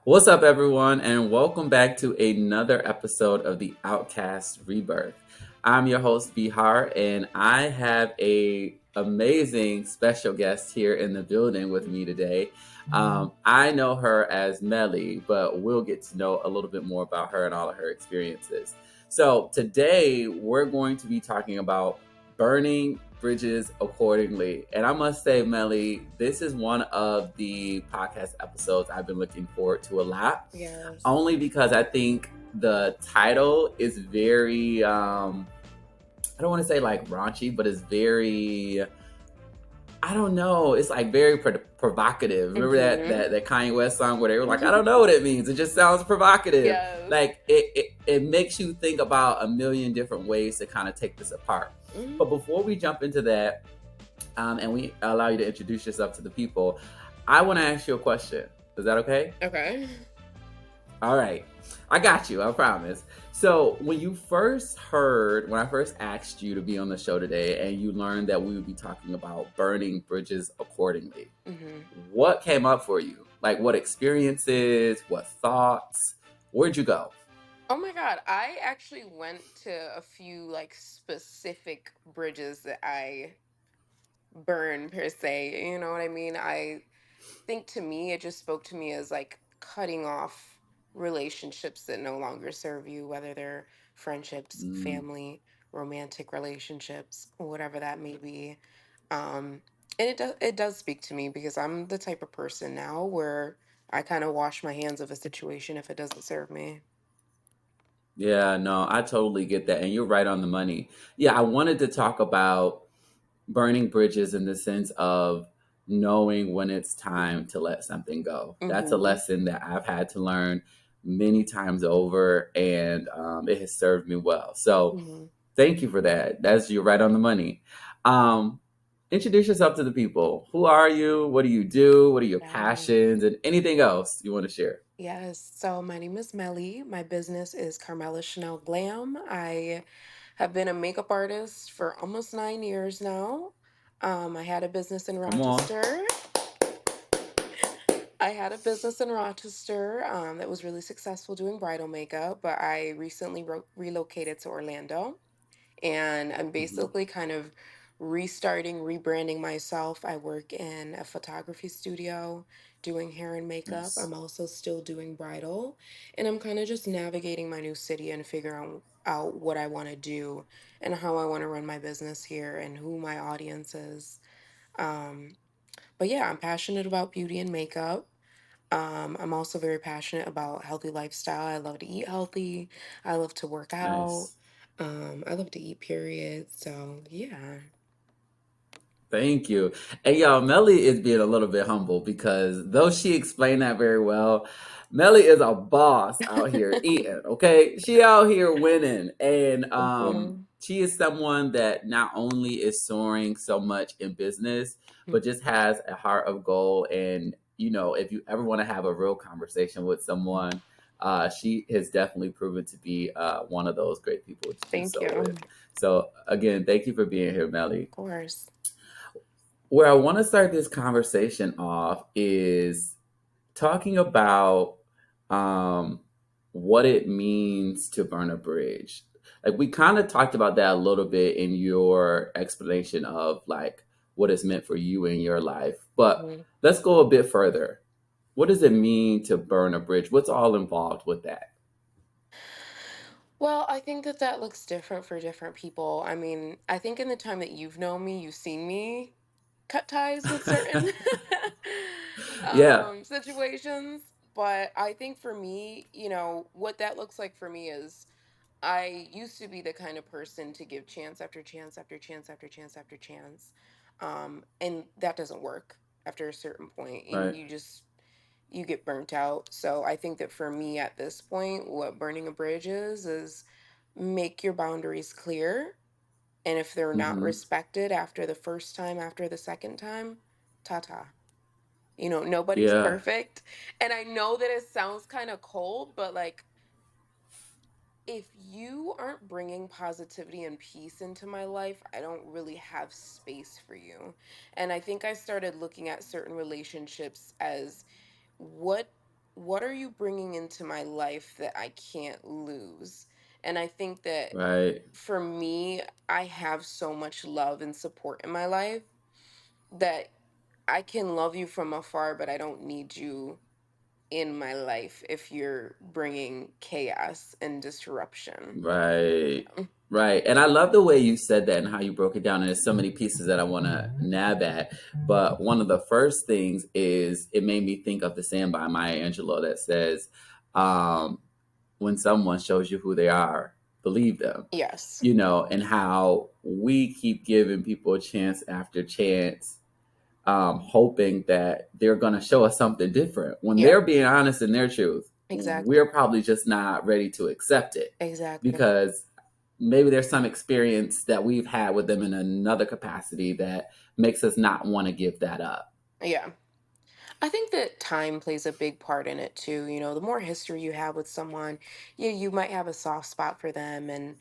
What's up, everyone, and welcome back to another episode of the Outcast Rebirth. I'm your host Bihar, and I have a amazing special guest here in the building with me today. I know her as Meli, but we'll get to know a little bit more about her and all of her experiences. So today we're going to be talking about burning bridges accordingly. And I must say, Meli, this is one of the podcast episodes I've been looking forward to a lot, Yes. only because I think the title is very, I don't want to say like raunchy, but it's very, I don't know. It's like very provocative. Remember Mm-hmm. that Kanye West song where they were like, I don't know what it means. It just sounds provocative. Yes. Like it makes you think about a million different ways to kind of take this apart. Hmm. But before we jump into that, and we allow you to introduce yourself to the people, I want to ask you a question. Is that okay? Okay. All right. I got you, I promise. So, when I first asked you to be on the show today and you learned that we would be talking about burning bridges accordingly, Hmm. what came up for you? Like, what experiences, what thoughts? Where'd you go? Oh my God. I actually went to a few like specific bridges that I burn per se. You know what I mean? I think to me, it just spoke to me as like cutting off relationships that no longer serve you, whether they're friendships, Mm, family, romantic relationships, whatever that may be. Um, and it does speak to me because I'm the type of person now where I kind of wash my hands of a situation if it doesn't serve me. yeah, no, I totally get that. And you're right on the money. Yeah, I wanted to talk about burning bridges in the sense of knowing when it's time to let something go. That's a Mm-hmm. lesson that I've had to learn many times over, and it has served me well. So Mm-hmm. thank you for that. That's You're right on the money. Um, Introduce yourself to the people. Who are you? What do you do? What are your Yeah. passions, and anything else you want to share? Yes. So my name is Melly. My business is Carmella Chanel Glam. I have been a makeup artist for almost 9 years now. I had a business in Come on. Rochester. I had a business in Rochester that was really successful doing bridal makeup, but I recently relocated to Orlando and I'm Mhm. basically kind of restarting, rebranding myself. I work in a photography studio doing hair and makeup. Nice. I'm also still doing bridal, and I'm kind of just navigating my new city and figuring out what I want to do and how I want to run my business here and who my audience is. Um, but yeah, I'm passionate about beauty and makeup. I'm also very passionate about healthy lifestyle. I love to eat healthy. I love to work out. Nice. I love to eat, period. So yeah. Thank you. And y'all, Melly is being a little bit humble because though she explained that very well, Melly is a boss out here eating, okay? She out here winning. And Mhm. she is someone that not only is soaring so much in business, but Mhm. just has a heart of gold. And, if you ever want to have a real conversation with someone, she has definitely proven to be one of those great people to do Thank so you. with. So, again, thank you for being here, Melly. Of course. Where I want to start this conversation off is talking about um, what it means to burn a bridge. Like we kind of talked about that a little bit in your explanation of like what it's meant for you in your life. But Mhm. let's go a bit further. What does it mean to burn a bridge? What's all involved with that? Well, I think that that looks different for different people. I mean, I think in the time that you've known me, you've seen me cut ties with certain Yeah. situations. But I think for me, what that looks like for me is I used to be the kind of person to give chance after chance after chance after chance after chance. And that doesn't work after a certain point, and Right. you get burnt out. So I think that for me at this point, what burning a bridge is make your boundaries clear. And if they're not Mm-hmm. respected after the first time, after the second time, ta-ta. Nobody's Yeah. perfect. And I know that it sounds kind of cold, but like if you aren't bringing positivity and peace into my life, I don't really have space for you. And I think I started looking at certain relationships as what what are you bringing into my life that I can't lose? And I think that Right. for me, I have so much love and support in my life that I can love you from afar, but I don't need you in my life if you're bringing chaos and disruption. Right. Right. And I love the way you said that and how you broke it down. And there's so many pieces that I want to nab at. But one of the first things is it made me think of the saying by Maya Angelou that says, um, when someone shows you who they are, believe them. Yes. You know, and how we keep giving people a chance after chance, hoping that they're going to show us something different. When Yeah, they're being honest in their truth, exactly. we're probably just not ready to accept it Exactly. because maybe there's some experience that we've had with them in another capacity that makes us not want to give that up. Yeah. I think that time plays a big part in it too. The more history you have with someone, you might have a soft spot for them and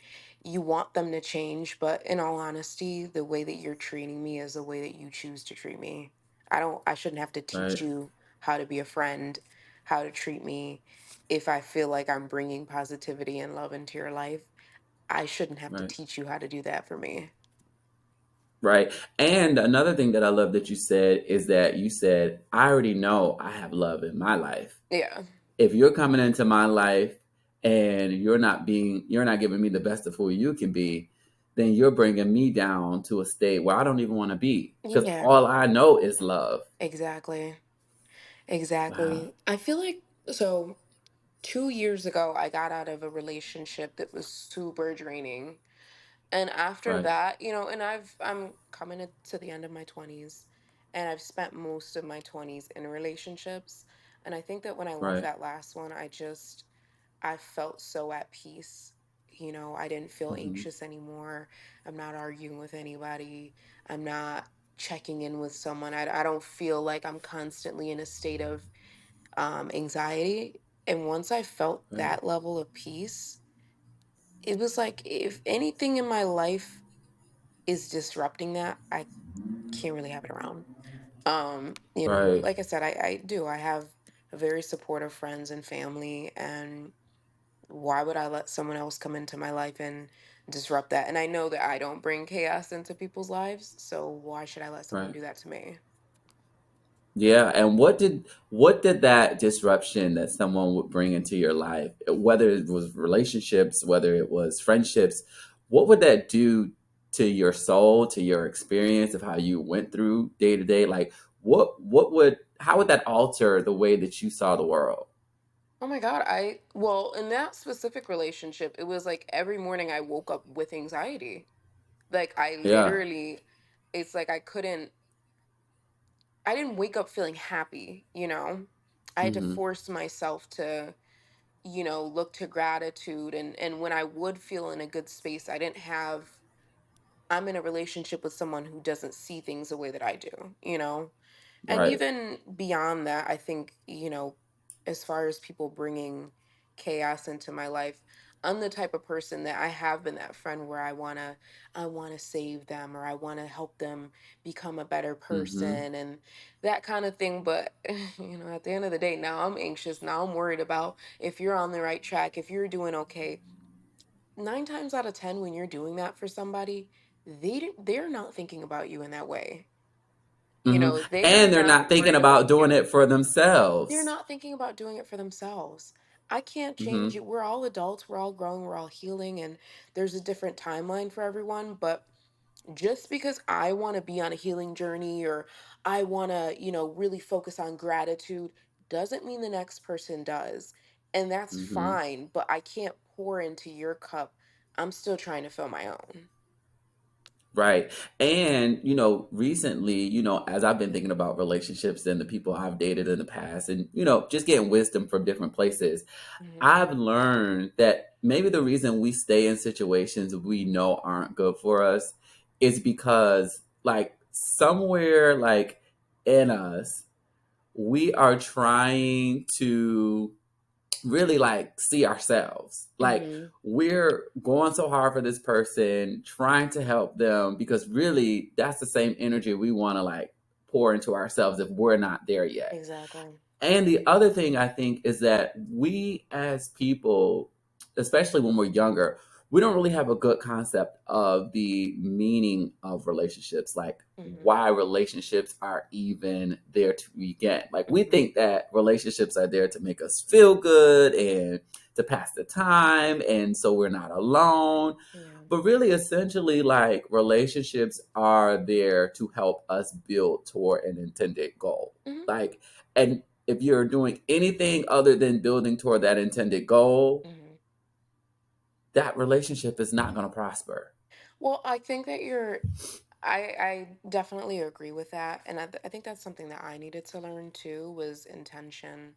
you want them to change. But in all honesty, the way that you're treating me is the way that you choose to treat me. I shouldn't have to teach Right. you how to be a friend, how to treat me. If I feel like I'm bringing positivity and love into your life, I shouldn't have to Right. teach you how to do that for me. Right. And another thing that I love that you said is that you said, I already know I have love in my life. Yeah. If you're coming into my life and you're not giving me the best of who you can be, then you're bringing me down to a state where I don't even want to be because Yeah, all I know is love. exactly. Wow. Exactly. I feel like so 2 years ago, I got out of a relationship that was super draining. And after Right. that, and I'm coming to the end of my 20s, and I've spent most of my 20s in relationships. And I think that when I left Right. that last one, I felt so at peace. I didn't feel Hmm. anxious anymore. I'm not arguing with anybody. I'm not checking in with someone. I don't feel like I'm constantly in a state of anxiety. And once I felt Right. that level of peace, it was like if anything in my life is disrupting that, I can't really have it around. Right. Like I said, I do. I have a very supportive friends and family, and why would I let someone else come into my life and disrupt that? And I know that I don't bring chaos into people's lives, so why should I let someone Right. do that to me? Yeah, and what did that disruption that someone would bring into your life, whether it was relationships, whether it was friendships, what would that do to your soul, to your experience of how you went through day to day? Like what would how would that alter the way that you saw the world? Oh my God. Well, in that specific relationship, it was like every morning I woke up with anxiety. Like Yeah. it's like I didn't wake up feeling happy. I had to Mhm. force myself to, look to gratitude, and when I would feel in a good space, I'm in a relationship with someone who doesn't see things the way that I do. And Right. even beyond that, I think, as far as people bringing chaos into my life, I'm the type of person that I have been that friend where I want to save them, or I want to help them become a better Mhm. person and that kind of thing. But, at the end of the day, now I'm anxious. Now I'm worried about if you're on the right track, if you're doing okay. 9 times out of 10, when you're doing that for somebody, they're not thinking about you in that way. Mhm. They are And they're not not thinking worried about about doing you. it for They're themselves. not thinking about doing it for themselves. I can't change Mhm. it. We're all adults, we're all growing, we're all healing, and there's a different timeline for everyone. But just because I want to be on a healing journey, or I want to, really focus on gratitude, doesn't mean the next person does. And that's Mhm. fine, but I can't pour into your cup. I'm still trying to fill my own. Right. And, recently, as I've been thinking about relationships and the people I've dated in the past and, just getting wisdom from different places, Mhm. I've learned that maybe the reason we stay in situations we know aren't good for us is because, like, somewhere, like, in us, we are trying to really like see ourselves. Like Mhm. we're going so hard for this person, trying to help them because really that's the same energy we want to like pour into ourselves if we're not there yet. Exactly. And the other thing I think is that we as people, especially when we're younger, we don't really have a good concept of the meaning of relationships, like Mhm. why relationships are even there to begin. Like we Mhm. think that relationships are there to make us feel good and to pass the time and so we're not alone. Yeah. But really essentially like relationships are there to help us build toward an intended goal. Mhm. Like and if you're doing anything other than building toward that intended goal, Mhm. that relationship is not going to prosper. Well, I think that I definitely agree with that, and I think that's something that I needed to learn too was intention,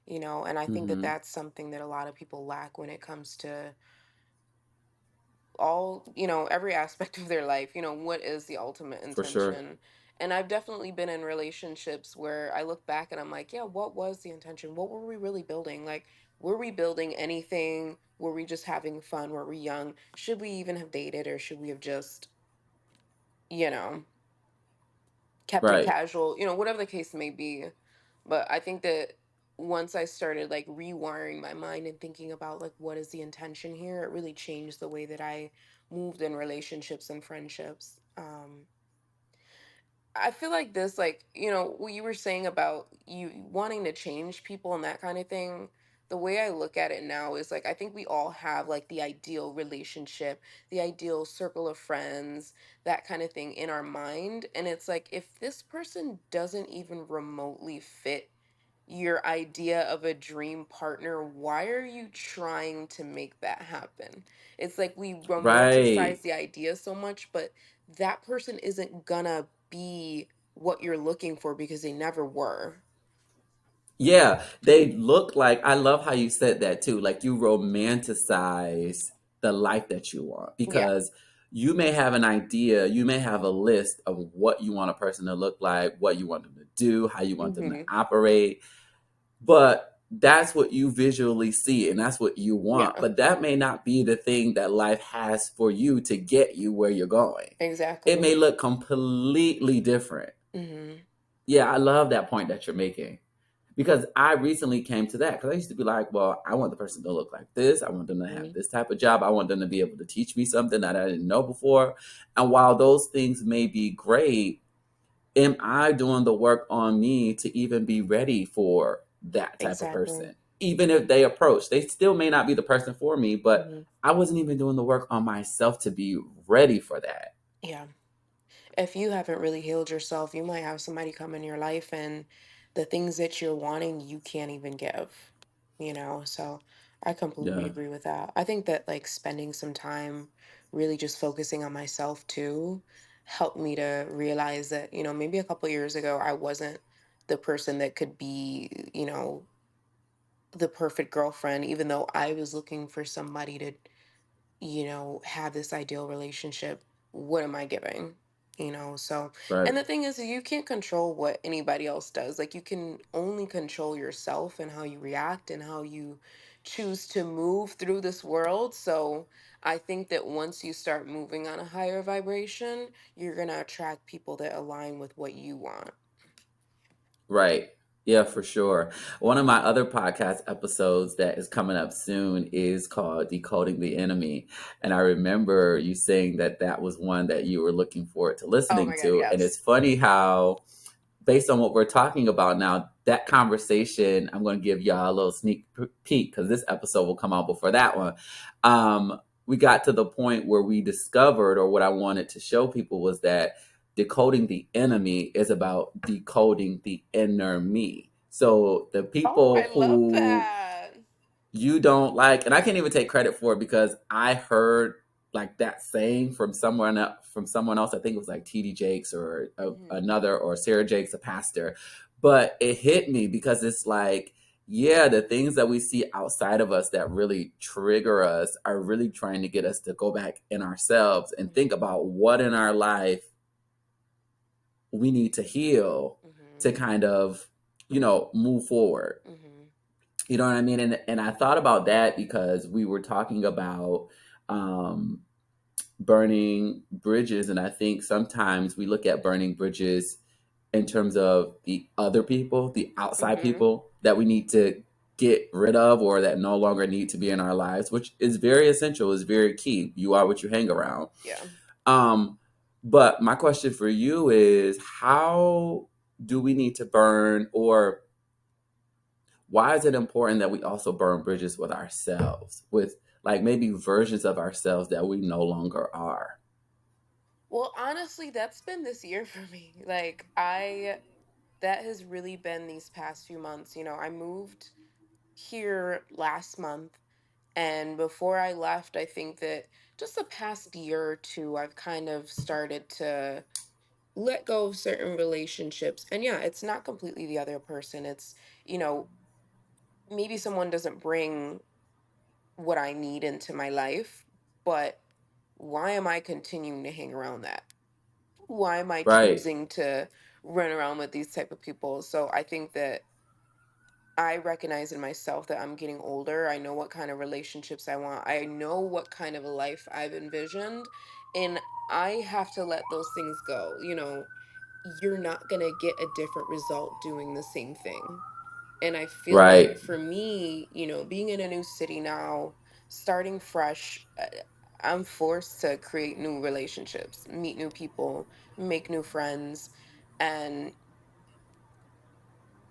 and I think that Hmm. that's something that a lot of people lack when it comes to every aspect of their life. What is the ultimate For sure. intention? And I've definitely been in relationships where I look back and I'm like, yeah, what was the intention? What were we really building? Like, were we building anything? Were we just having fun? Were we young? Should we even have dated, or should we have just, you know, kept it Right. casual, whatever the case may be. But I think that once I started like rewiring my mind and thinking about like what is the intention here, it really changed the way that I moved in relationships and friendships. I feel like this, like, what you were saying about you wanting to change people and that kind of thing. The way I look at it now is like, I think we all have like the ideal relationship, the ideal circle of friends, that kind of thing in our mind. And it's like, if this person doesn't even remotely fit your idea of a dream partner, why are you trying to make that happen? It's like we Right. romanticize the idea so much, but that person isn't gonna be what you're looking for because they never were. Yeah. They look like, I love how you said that too. Like you romanticize the life that you want Yeah. because you may have an idea, you may have a list of what you want a person to look like, what you want them to do, how you want them to Hmm. operate. But that's what you visually see and that's what you want. Yeah, But that may not be the thing that life has for you to get you where you're going. It exactly. may look completely different. Hmm. Yeah, I love that point that you're making because I recently came to that because I used to be like, well, I want the person to look like this. I want them to have Hmm. this type of job. I want them to be able to teach me something that I didn't know before. And while those things may be great, am I doing the work on me to even be ready for that type of Exactly. person? Even if they approach, they still may not be the person for me, but Hmm. I wasn't even doing the work on myself to be ready for that. Yeah. If you haven't really healed yourself, you might have somebody come in your life and the things that you're wanting, you can't even give. So I completely Yeah, agree with that. I think that like spending some time really just focusing on myself too helped me to realize that, maybe a couple years ago, I wasn't the person that could be, the perfect girlfriend, even though I was looking for somebody to have this ideal relationship. What am I giving? So, right, and the thing is, you can't control what anybody else does. Like, you can only control yourself and how you react and how you choose to move through this world. So, I think that once you start moving on a higher vibration, you're going to attract people that align with what you want. right. Yeah, for sure. One of my other podcast episodes that is coming up soon is called Decoding the Enemy. And I remember you saying that that was one that you were looking forward to Oh listening my God, to. And yes. it's funny how based on what we're talking about now, that conversation, I'm going to give y'all a little sneak peek because this episode will come out before that one. We got to the point where we discovered, or what I wanted to show people was that decoding the enemy is about decoding the inner me. So the Oh, I people love who that. you don't like, and I can't even take credit for it because I heard like that saying from someone else. I think it was like TD Jakes or Hmm. another, or Sarah Jakes, a pastor. But it hit me because it's like, yeah, the things that we see outside of us that really trigger us are really trying to get us to go back in ourselves and think Hmm. about what in our life we need to heal to Hmm. kind of, move forward. Hmm. You know what I mean? And I thought about that because we were talking about um, burning bridges, and I think sometimes we look at burning bridges in terms of the other people, the outside Mm-hmm. people that we need to get rid of or that no longer need to be in our lives, which is very essential, is very key. You are what you hang around. Yeah. Um, but my question for you is, how do we need to burn, or why is it important that we also burn bridges with ourselves, with like maybe versions of ourselves that we no longer are? Well, honestly, that's been this year for me. Like, that has really been these past few months. I moved here last month, and before I left, I think that just the past year or two, I've kind of started to let go of certain relationships. And yeah, it's not completely the other person. It's, you know, maybe someone doesn't bring what I need into my life, but why am I continuing to hang around that? Why am I Right, choosing to run around with these type of people? So I think that I recognize in myself that I'm getting older. I know what kind of relationships I want. I know what kind of a life I've envisioned, and I have to let those things go. You're not going to get a different result doing the same thing. And I feel like right, for me, being in a new city now, starting fresh, I'm forced to create new relationships, meet new people, make new friends. And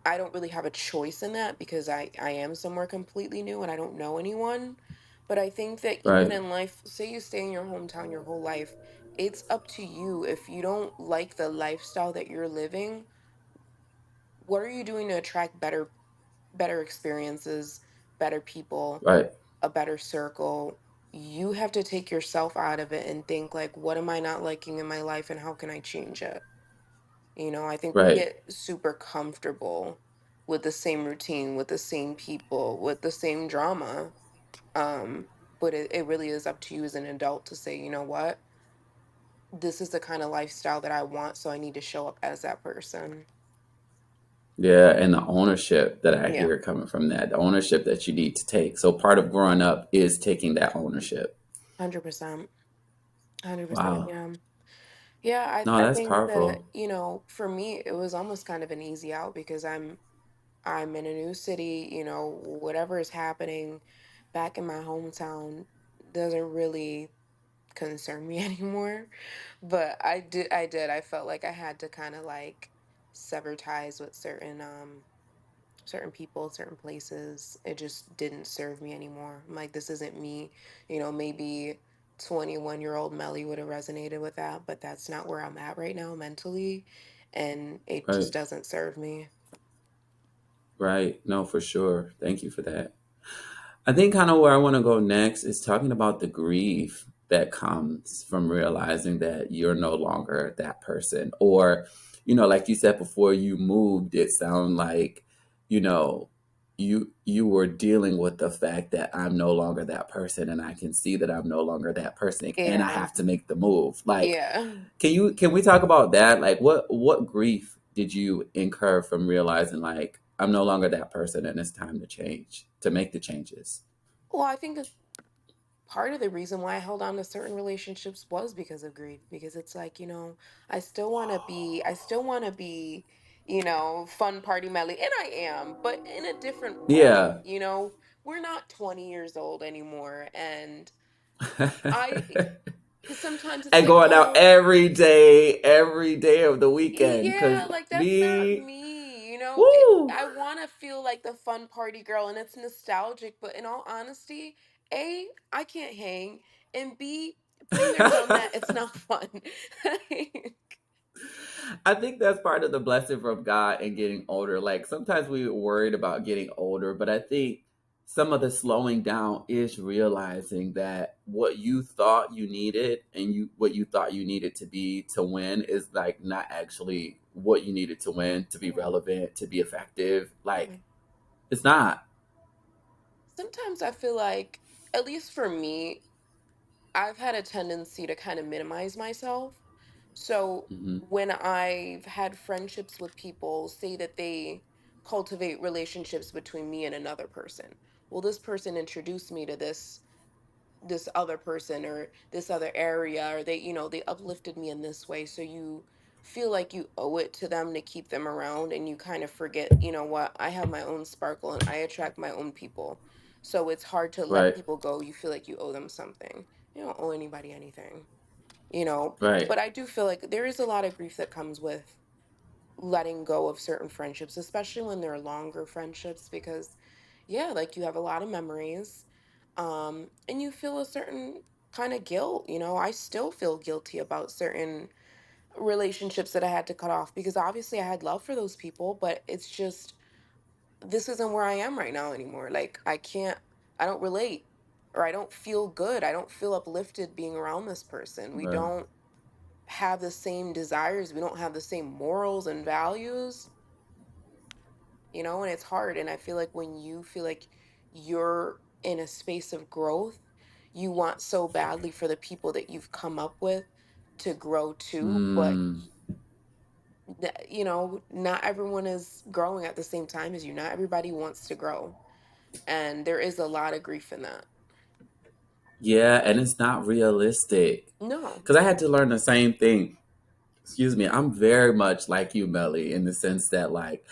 I don't really have a choice in that because I am somewhere completely new and I don't know anyone. But I think that even right, in life, say you stay in your hometown your whole life, it's up to you. If you don't like the lifestyle that you're living, what are you doing to attract better experiences, better people, right, a better circle? You have to take yourself out of it and think like, what am I not liking in my life and how can I change it? I think we right. get super comfortable with the same routine, with the same people, with the same drama. But it really is up to you as an adult to say, you know what? This is the kind of lifestyle that I want, so I need to show up as that person. Yeah, and the ownership that I Yeah, hear coming from that, the ownership that you need to take. So part of growing up is taking that ownership. 100%. 100%. Wow. Yeah. Yeah, No, I that's think that, powerful. for me, it was almost kind of an easy out because I'm in a new city, whatever is happening back in my hometown doesn't really concern me anymore. But I felt like I had to kind of like sever ties with certain people, certain places. It just didn't serve me anymore. I'm like, this isn't me. Maybe 21-year-old Melly would have resonated with that, but that's not where I'm at right now mentally. And it just Right, doesn't serve me. right. No, for sure. Thank you for that. I think kind of where I want to go next is talking about the grief that comes from realizing that you're no longer that person. Or, like you said before you moved, it sounded like, you know, you were dealing with the fact that I'm no longer that person and I can see that I'm no longer that person and I Yeah. have to make the move. Like, Yeah. can we talk about that? Like what grief did you incur from realizing like I'm no longer that person and it's time to change, to make the changes? Well, I think part of the reason why I held on to certain relationships was because of grief, because it's like, I still want to be, fun party Melly, and I am, but in a different way. Yeah. We're not 20 years old anymore, and I because sometimes it's And like, going out oh, every day of the weekend. yeah, Cause like that's not me, me. woo. I want to feel like the fun party girl and it's nostalgic, but in all honesty, A, I can't hang, and B, been there, done that. It's not fun. I think that's part of the blessing from God and getting older. Like sometimes we worried about getting older, but I think some of the slowing down is realizing that what you thought you needed and what you thought you needed to be to win is like not actually what you needed to win, to be Yeah. relevant, to be effective. Yeah. Like it's not. Sometimes I feel like, at least for me, I've had a tendency to kind of minimize myself. So Hmm. when I've had friendships with people, say that they cultivate relationships between me and another person. Well, this person introduced me to this other person or this other area, or they uplifted me in this way. So you feel like you owe it to them to keep them around, and you kind of forget, you know what, I have my own sparkle and I attract my own people. So it's hard to let Right. people go. You feel like you owe them something. You don't owe anybody anything, you know. Right. But I do feel like there is a lot of grief that comes with letting go of certain friendships, especially when they're longer friendships, because yeah, like you have a lot of memories, and you feel a certain kind of guilt. You know, I still feel guilty about certain relationships that I had to cut off, because obviously I had love for those people, but it's just this isn't where I am right now anymore. Like I can't, I don't relate, or I don't feel good. I don't feel uplifted being around this person. We Right. don't have the same desires. We don't have the same morals and values, you know, and it's hard. And I feel like when you feel like you're in a space of growth, you want so badly for the people that you've come up with to grow too, but Mm. you know, not everyone is growing at the same time as you. Not everybody wants to grow. And there is a lot of grief in that. Yeah, and it's not realistic. No. Because I had to learn the same thing. Excuse me. I'm very much like you, Melly, in the sense that, like,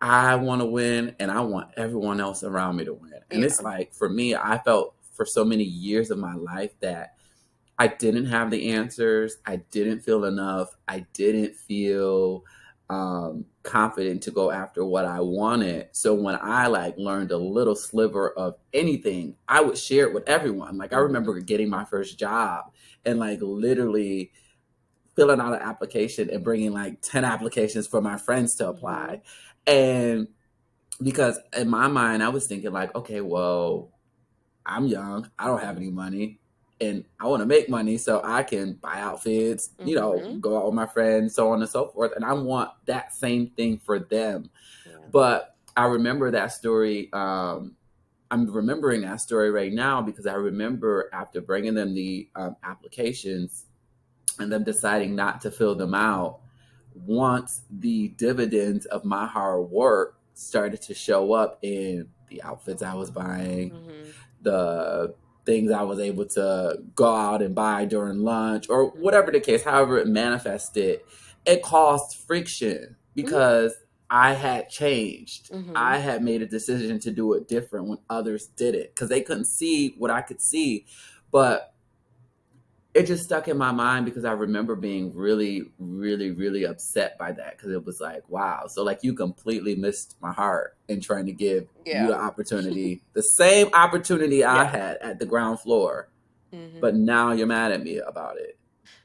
I want to win and I want everyone else around me to win. And it's Yeah. like, for me, I felt for so many years of my life that I didn't have the answers. I didn't feel enough. I didn't feel confident to go after what I wanted. So when I like learned a little sliver of anything, I would share it with everyone. Like I Hmm. remember getting my first job and like literally filling out an application and bringing like 10 applications for my friends to Hmm. apply. And because in my mind, I was thinking like, okay, well, I'm young. I don't have any money. And I want to make money so I can buy outfits, Hmm. go out with my friends, so on and so forth. And I want that same thing for them. Yeah. But I remember that story. I'm remembering that story right now because I remember after bringing them the applications and them deciding not to fill them out, once the dividends of my hard work started to show up in the outfits I was buying, Hmm. the things I was able to go out and buy during lunch or Hmm. whatever the case, however it manifested, it caused friction because I had changed. Hmm. I had made a decision to do it different when others did it because they couldn't see what I could see. But it just stuck in my mind because I remember being really, really, really upset by that because it was like, wow. So, like, you completely missed my heart in trying to give you Yeah. the opportunity, the same opportunity I Yeah. had at the ground floor, Hmm. but now you're mad at me about it.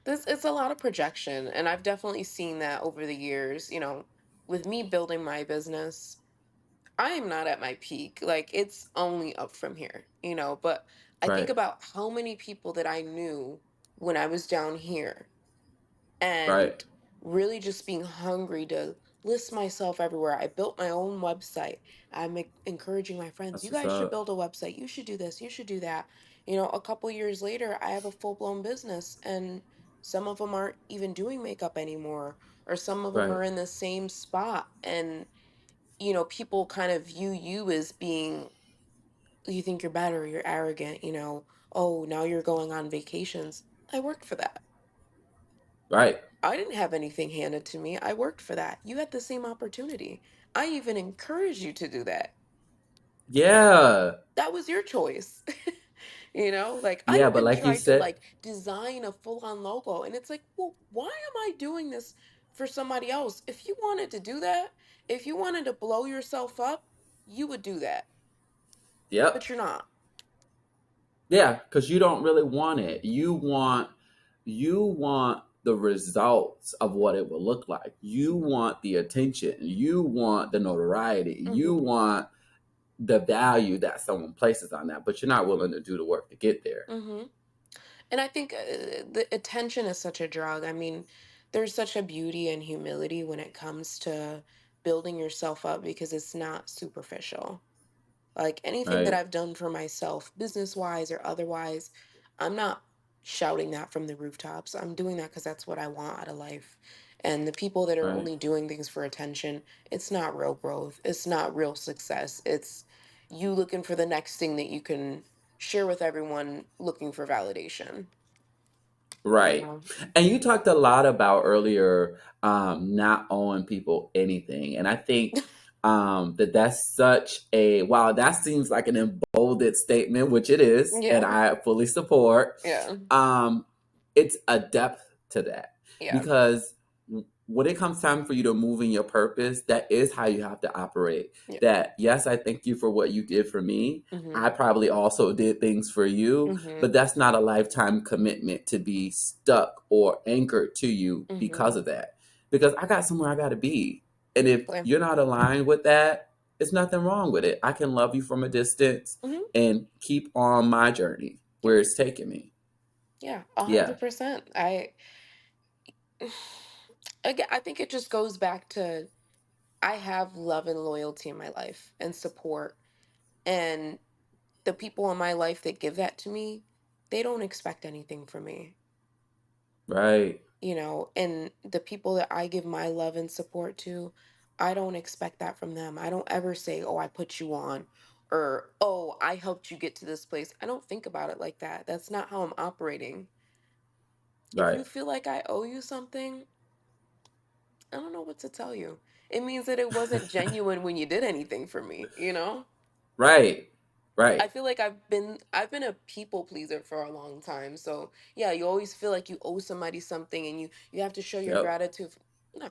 This it's a lot of projection, and I've definitely seen that over the years. You know, with me building my business, I am not at my peak. Like it's only up from here, you know. But I think Right, about how many people that I knew when I was down here, right. and really just being hungry to list myself everywhere. I built my own website. Encouraging my friends, That's you what's guys should up. build a website. You should do this. You should do that. You know, a couple years later, I have a full blown business, and some of them aren't even doing makeup anymore, or some of them Right, are in the same spot. And, you know, people kind of view you as being, you think you're better, you're arrogant, you know, oh, now you're going on vacations. I worked for that. right. I didn't have anything handed to me. I worked for that. You had the same opportunity. I even encouraged you to do that. Yeah. That was your choice. You know, like I Yeah, but even like you tried to said, like design a full-on logo, and it's like, well, why am I doing this for somebody else? If you wanted to do that, if you wanted to blow yourself up, you would do that. But yep. you're not. Yeah, because you don't really want it. You want the results of what it will look like. You want the attention. You want the notoriety. You Mhm. want the value that someone places on that, but you're not willing to do the work to get there. Mhm. And I think the attention is such a drug. I mean, there's such a beauty and humility when it comes to building yourself up, because it's not superficial. Like anything that Right, I've done for myself, business wise or otherwise, I'm not shouting that from the rooftops. I'm doing that because that's what I want out of life. And the people that are right, only doing things for attention, it's not real growth. It's not real success. It's you looking for the next thing that you can share with everyone, looking for validation. Right. Yeah. And you talked a lot about earlier not owing people anything. And I think that that's such a, wow, that seems like an emboldened statement, which it is, and Yeah. I fully support. Yeah. Um, it's a depth to that Yeah. because when it comes time for you to move in your purpose, that is how you have to operate. Yeah. That, yes, I thank you for what you did for me. Mm-hmm. I probably also did things for you, Mm-hmm. but that's not a lifetime commitment to be stuck or anchored to you because Mm-hmm. of that. Because I got somewhere I got to be. And if Exactly. you're not aligned with that, it's nothing wrong with it. I can love you from a distance Mm-hmm. and keep on my journey Yeah. where it's taking me. Yeah. Yeah, 100%. Again, I think it just goes back to I have love and loyalty in my life and support. And the people in my life that give that to me, they don't expect anything from me, right, and the people that I give my love and support to, I don't expect that from them. I don't ever say, "Oh, I put you on," or "Oh, I helped you get to this place." I don't think about it like that. That's not how I'm operating. If right, you feel like I owe you something, I don't know what to tell you. It means that it wasn't genuine when you did anything for me. right, I right. feel like I've been a people pleaser for a long time. So yeah, you always feel like you owe somebody something and you have to show your Yep. gratitude. No,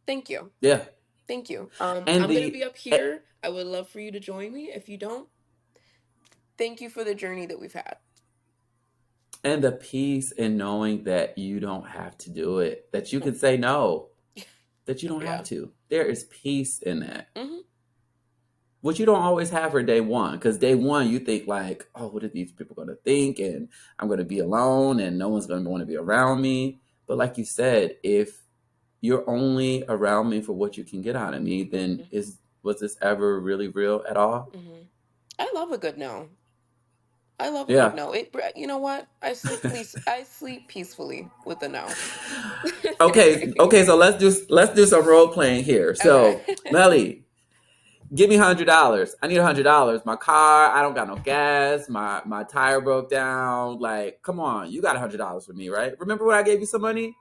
thank you. Yeah. Thank you. And I'm gonna the be up here. I would love for you to join me. If you don't, thank you for the journey that we've had. and the peace in knowing that you don't have to do it, that you No. can say no, that you don't have Yeah. to. There is peace in that. Hmm. Which you don't always have for day one. Because day one, you think like, oh, what are these people going to think? And I'm going to be alone and no one's going to want to be around me. But like you said, if you're only around me for what you can get out of me, then Hmm. was this ever really real at all? Hmm. I love a good no. I love a good Yeah. no. You know what? I sleep peacefully with a no. Okay, so let's do some role playing here. Okay. So, Melly, give me $100. I need $100. My car, I don't got no gas. My tire broke down. Like, come on, you got $100 for me, right? Remember when I gave you some money?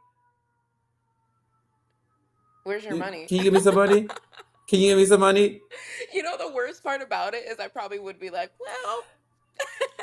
Where's your money? Can you give me some money? Can you give me some money? The worst part about it is I probably would be like, well,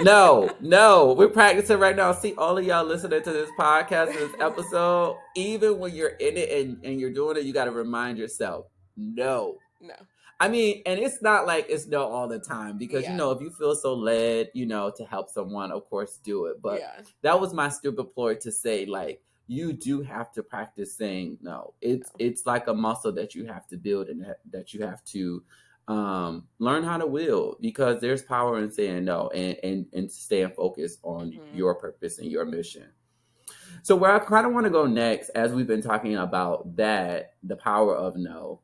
No, no, we're practicing right now. See, all of y'all listening to this podcast, this episode, even when you're in it and you're doing it, you got to remind yourself, no. no. I mean, and it's not like it's no all the time because Yeah. if you feel so led, to help someone, of course, do it. But Yeah. that was my stupid ploy to say, like, you do have to practice saying no. It's like a muscle that you have to build and that you have to learn how to wield because there's power in saying no and staying focused on Hmm. your purpose and your mission. So where I kind of want to go next, as we've been talking about that, the power of no,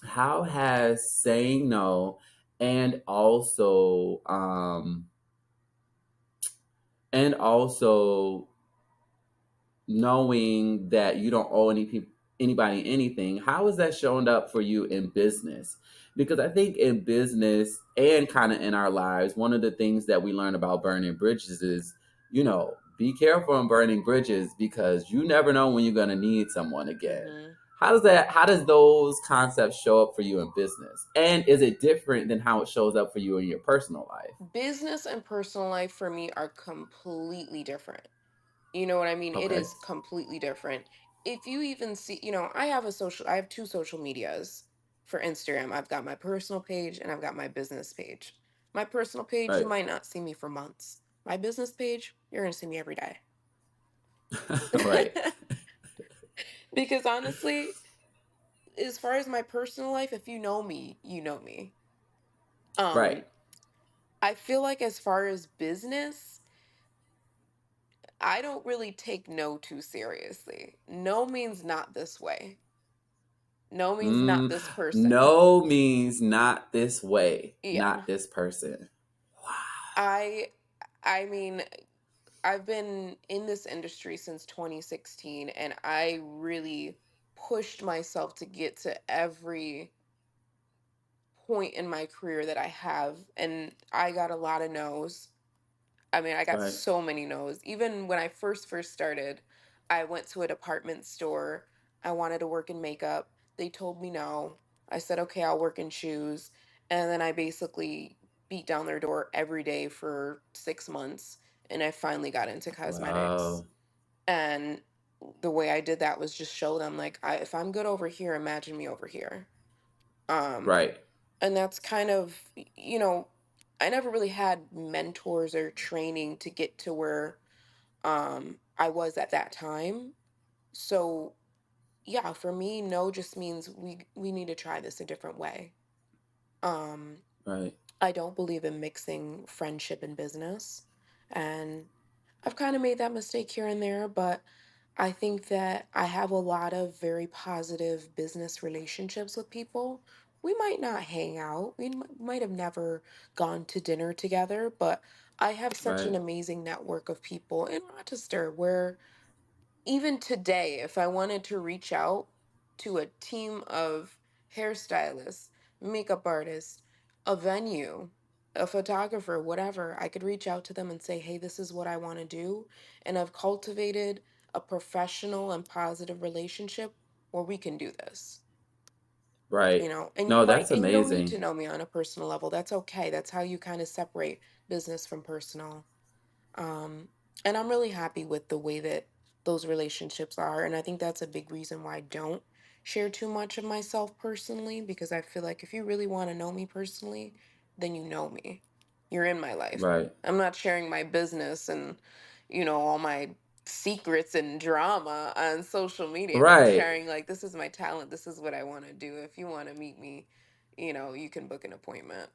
how has saying no and also knowing that you don't owe anybody anything, how has that shown up for you in business? Because I think in business and kind of in our lives, one of the things that we learn about burning bridges is, be careful in burning bridges because you never know when you're going to need someone again. Hmm. How does those concepts show up for you in business? And is it different than how it shows up for you in your personal life? Business and personal life for me are completely different. You know what I mean? It Okay. is completely different. If you even see, I have two social medias for Instagram. I've got my personal page and I've got my business page. My personal page, you Right. might not see me for months. My business page, you're going to see me every day. Right. Because honestly, as far as my personal life, if you know me, you know me. Right. Um, I feel like as far as business, I don't really take no too seriously. No means not this way. No means not Mm, this person. no means not this way, Yeah. not this person. Wow. I I mean, I've been in this industry since 2016 and I really pushed myself to get to every point in my career that I have, and I got a lot of no's. I mean, I got Right. so many no's. Even when I first started, I went to a department store. I wanted to work in makeup. They told me no. I said, okay, I'll work in shoes. And then I basically beat down their door every day for 6 months. And I finally got into cosmetics. Wow. And the way I did that was just show them, like, if I'm good over here, imagine me over here. Um, Right. and that's kind of, I never really had mentors or training to get to where I was at that time. So yeah, for me, no just means we need to try this a different way. Um, Right. I don't believe in mixing friendship and business. And I've kind of made that mistake here and there, but I think that I have a lot of very positive business relationships with people. We might not hang out, might have never gone to dinner together, but I have such an Right. amazing network of people in Rochester where even today, if I wanted to reach out to a team of hairstylists, makeup artists, a venue, a photographer, whatever, I could reach out to them and say, hey, this is what I want to do. And I've cultivated a professional and positive relationship where we can do this. Right. And No, that's and you don't need to amazing. know me on a personal level. That's okay. That's how you kind of separate business from personal. Um, and I'm really happy with the way that those relationships are. And I think that's a big reason why I don't share too much of myself personally, because I feel like if you really want to know me personally, then you know me. You're in my life. Right. I'm not sharing my business and, all my secrets and drama on social media. I'm Right. sharing, like, this is my talent. This is what I want to do. If you want to meet me, you can book an appointment.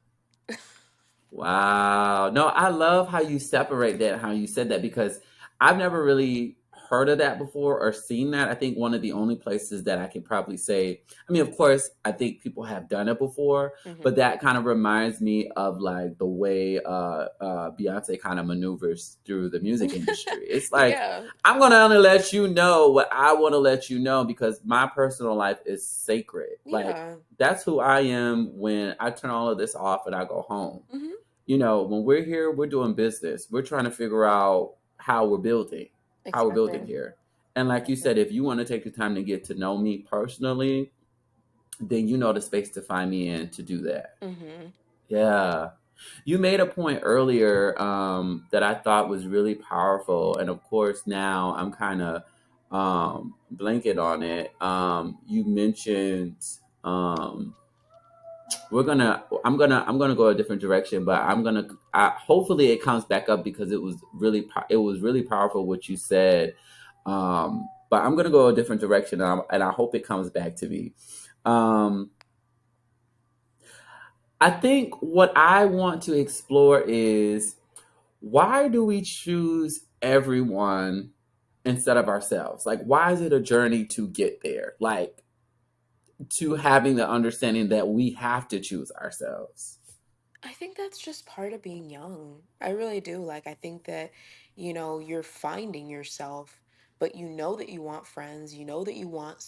Wow. No, I love how you separate that, how you said that, because I've never really heard of that before or seen that. I think one of the only places that I can probably say, I mean, of course, I think people have done it before, but Hmm. that kind of reminds me of like the way Beyonce kind of maneuvers through the music industry. It's like, Yeah. I'm going to only let you know what I want to let you know because my personal life is sacred. Like, Yeah. that's who I am when I turn all of this off and I go home. Hmm. When we're here, we're doing business. We're trying to figure out how we're building Exactly. here. And like you Exactly. said, if you want to take the time to get to know me personally, then you know the space to find me in to do that. Hmm. Yeah. You made a point earlier that I thought was really powerful. And of course, now I'm kind of blanket on it. You mentioned um, I'm gonna go a different direction, but hopefully it comes back up because it was really powerful what you said. But I'm gonna go a different direction, and I hope it comes back to me. um, I think what I want to explore is, why do we choose everyone instead of ourselves? Like, why is it a journey to get there, like to having the understanding that we have to choose ourselves? I think that's just part of being young. I really do. Like, I think that, you're finding yourself, but you know that you want friends. You know that you want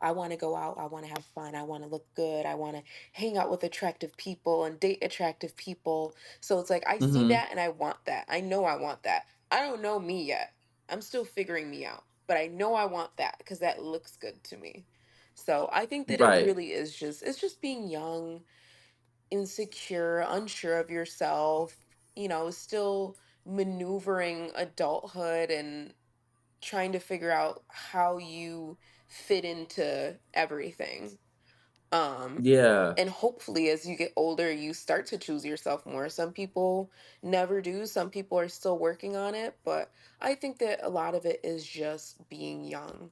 I want to go out. I want to have fun. I want to look good. I want to hang out with attractive people and date attractive people. So it's like, I see Mm-hmm. that and I want that. I know I want that. I don't know me yet. I'm still figuring me out, but I know I want that because that looks good to me. So I think that it Right. really it's just being young, insecure, unsure of yourself, still maneuvering adulthood and trying to figure out how you fit into everything. Um Yeah. and hopefully as you get older you start to choose yourself more. Some people never do. Some people are still working on it, but I think that a lot of it is just being young.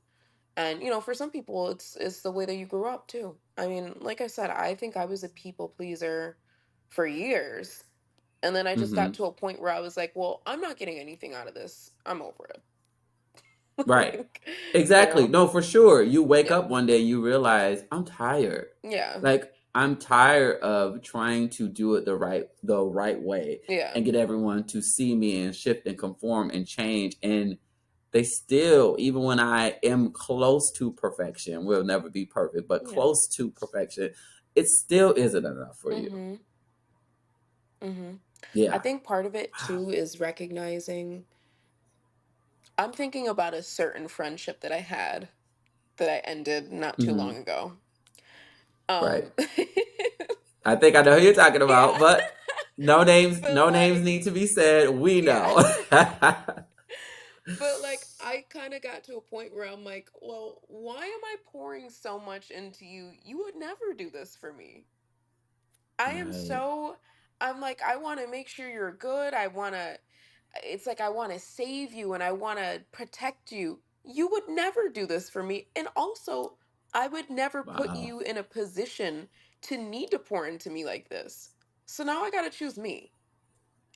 And for some people it's the way that you grew up too. I mean, like I said, I think I was a people pleaser for years. And then I just got Mm-hmm. to a point where I was like, well, I'm not getting anything out of this. I'm over it. Right. Like, you Exactly. know? No, for sure. You wake Yeah. up one day, you realize I'm tired. Yeah. Like, I'm tired of trying to do it the right way Yeah. and get everyone to see me and shift and conform and change. And they still, even when I am close to perfection, will never be perfect, but Yeah. close to perfection, it still isn't enough for you. Mm-hmm. Mm-hmm. I Yeah. think part of it Wow. too is recognizing I'm thinking about a certain friendship that I had that I ended not too long Hmm. ago. Right. Um I think I know who you're talking yeah. about, but no names, But no names like need to be said. We yeah. know. But like I kind of got to a point where I'm like, well, why am I pouring so much into you? You would never do this for me. I am Right. so I'm like I want to make sure you're good. I want to it's like I want to save you and I want to protect you. You would never do this for me. And also, I would never put Wow. you in a position to need to pour into me like this. So now I got to choose me.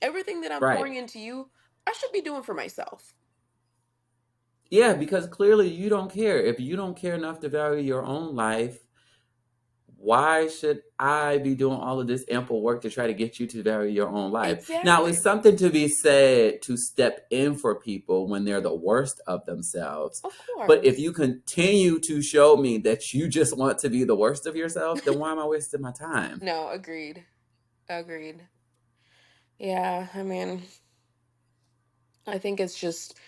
Everything that I'm Right. pouring into you, I should be doing for myself. Yeah, because clearly you don't care. If you don't care enough to value your own life, why should I be doing all of this ample work to try to get you to value your own life? Now, it's Exactly. something to be said to step in for people when they're the worst of themselves. Of But if course. you continue to show me that you just want to be the worst of yourself, then why am I wasting my time? No, agreed. Agreed. Yeah, I mean, I think it's just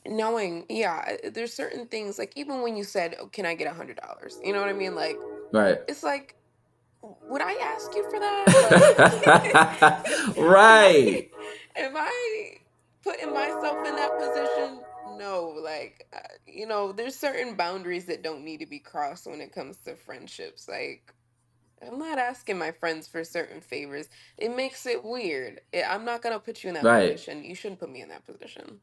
knowing, yeah, there's certain things like even when you said, oh, "Can I get $100?" You know what I mean? Like Right. it's like, would I ask you for that? Like, am Right. I putting myself in that position? No, like, there's certain boundaries that don't need to be crossed when it comes to friendships. Like, I'm not asking my friends for certain favors. It makes it weird. I'm not gonna put you in that Right. position. You shouldn't put me in that position.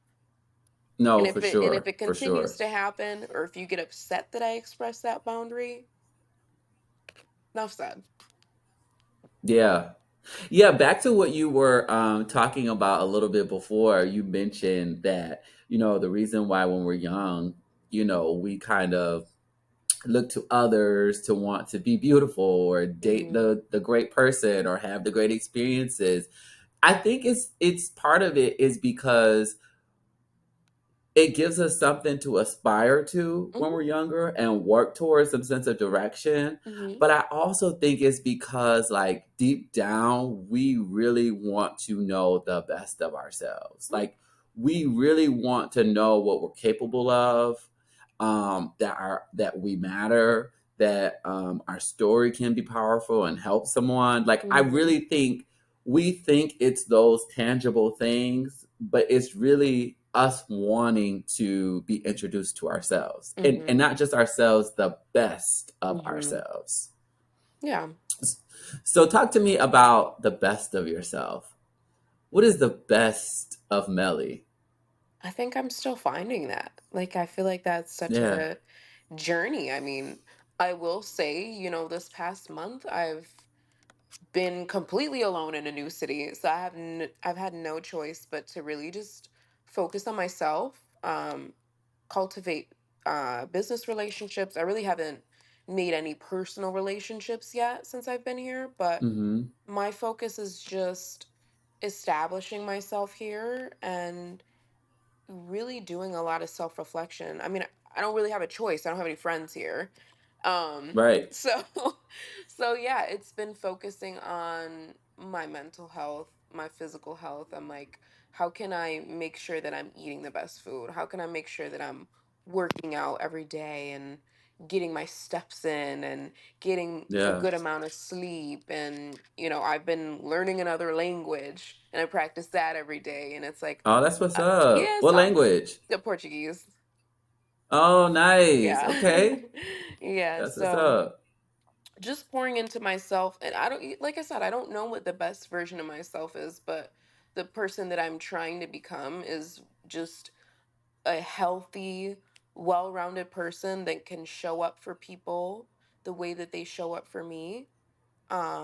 No, And for if sure. it For continues sure. to happen, or if you get upset that I express that boundary, enough said. Yeah. Yeah, back to what you were talking about a little bit before. You mentioned that, the reason why when we're young, we kind of look to others to want to be beautiful or date Hmm. the great person or have the great experiences. I think it's part of it is because it gives us something to aspire to when we're Hmm. younger and work towards some sense of direction. Hmm. But I also think it's because, like, deep down, we really want to know the best of ourselves. Like, we really want to know what we're capable of, that we matter, that our story can be powerful and help someone. Like, I Hmm. really think we think it's those tangible things, but it's really us wanting to be introduced to ourselves and Hmm. not just ourselves, the best of Hmm. ourselves. Yeah. So, talk to me about the best of yourself. What is the best of Melly? I think I'm still finding that. Like, I feel like that's such Yeah. a journey. I mean, I will say, this past month, I've been completely alone in a new city. So I've had no choice but to really just focus on myself, cultivate business relationships. I really haven't made any personal relationships yet since I've been here, but Mm-hmm. my focus is just establishing myself here and really doing a lot of self-reflection. I mean, I don't really have a choice. I don't have any friends here. Right. So so yeah, it's been focusing on my mental health, my physical health. I'm like, how can I make sure that I'm eating the best food? How can I make sure that I'm working out every day and getting my steps in and getting a Yeah. good amount of sleep? And I've been learning another language and I practice that every day, and it's like Oh, that's what's up. yeah, What so language? the Portuguese. Oh, nice. Yeah. Okay. Yeah, That's what's so up. just pouring into myself, and I don't, like I said, I don't know what the best version of myself is, but the person that I'm trying to become is just a healthy, well-rounded person that can show up for people the way that they show up for me.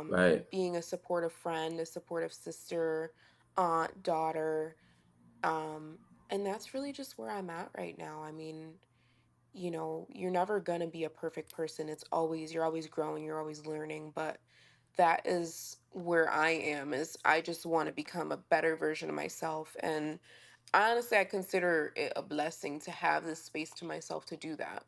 Right. Being a supportive friend, a supportive sister, aunt, daughter, um and that's really just where I'm at right now. I mean, you're never going to be a perfect person. You're always growing, you're always learning, but that is where I am, is I just want to become a better version of myself. And honestly, I consider it a blessing to have this space to myself to do that.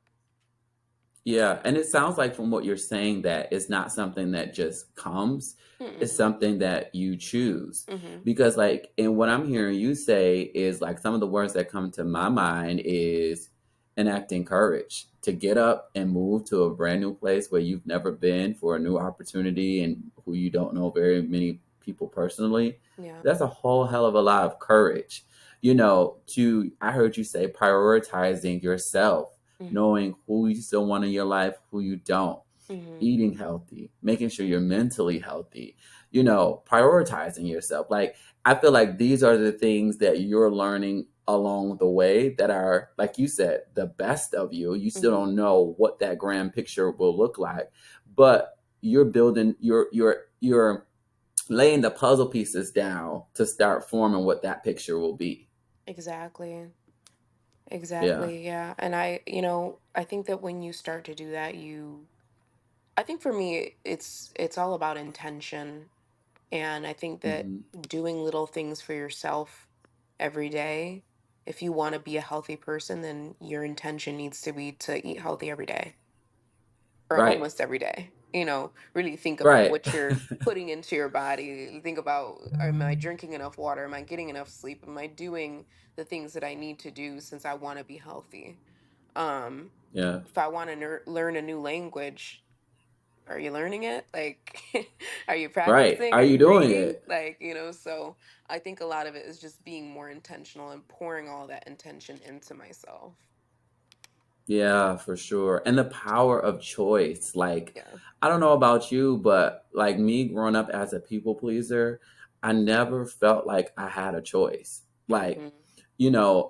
Yeah, and it sounds like from what you're saying that it's not something that just comes, it's Mm-mm. something that you choose. Mm-hmm. Because like and what I'm hearing you say is like some of the words that come to my mind is enacting courage to get up and move to a brand new place where you've never been for a new opportunity and who you don't know very many people personally. Yeah. That's a whole hell of a lot of courage. To I heard you say prioritizing yourself, Mm-hmm. knowing who you still want in your life, who you don't, Mm-hmm. eating healthy, making sure you're mentally healthy, prioritizing yourself. Like, I feel like these are the things that you're learning along the way that are, like you said, the best of you. You still Mm-hmm. don't know what that grand picture will look like, but you're building, you're laying the puzzle pieces down to start forming what that picture will be. Exactly. Yeah. Exactly. Yeah. And I think that when you start to do that, I think for me, it's all about intention. And I think that Hmm. doing little things for yourself every day, if you want to be a healthy person, then your intention needs to be to eat healthy every day or Right. almost every day. Really think about Right. what you're putting into your body. Think about, am I drinking enough water? Am I getting enough sleep? Am I doing the things that I need to do since I want to be healthy? Um, Yeah. if I want to learn a new language, are you learning it? Like, are you Right. practicing? Are Are you you doing reading? it? Like, so I think a lot of it is just being more intentional and pouring all that intention into myself. Yeah, for sure. And the power of choice. Like, Yeah. I don't know about you, but like me growing up as a people pleaser, I never felt like I had a choice. Like, Mm-hmm.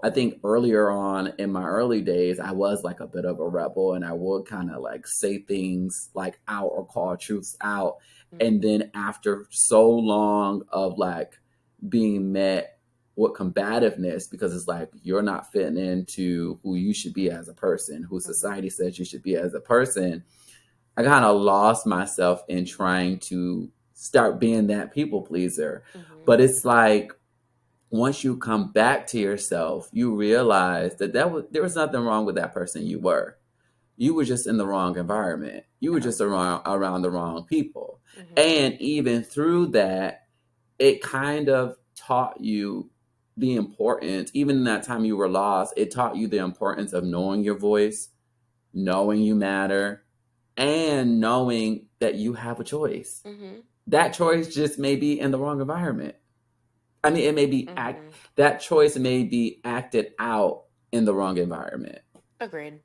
I think earlier on in my early days, I was like a bit of a rebel and I would kind of like say things like out or call truths out. And Mm-hmm. then after so long of like being met with combativeness, because it's like you're not fitting into who you should be as a person, who Mm-hmm. society says you should be as a person, I kind of lost myself in trying to start being that people pleaser. Mm-hmm. But it's like, once you come back to yourself, you realize there was nothing wrong with that person you were. You were just in the wrong environment. You were Yeah. just around the wrong people. Mm-hmm. And even through that, it kind of taught you the importance, even in that time you were lost, it taught you the importance of knowing your voice, knowing you matter, and knowing that you have a choice. Mm-hmm. That choice just may be in the wrong environment. I mean, it may be Mm-hmm. that choice may be acted out in the wrong environment. Agreed.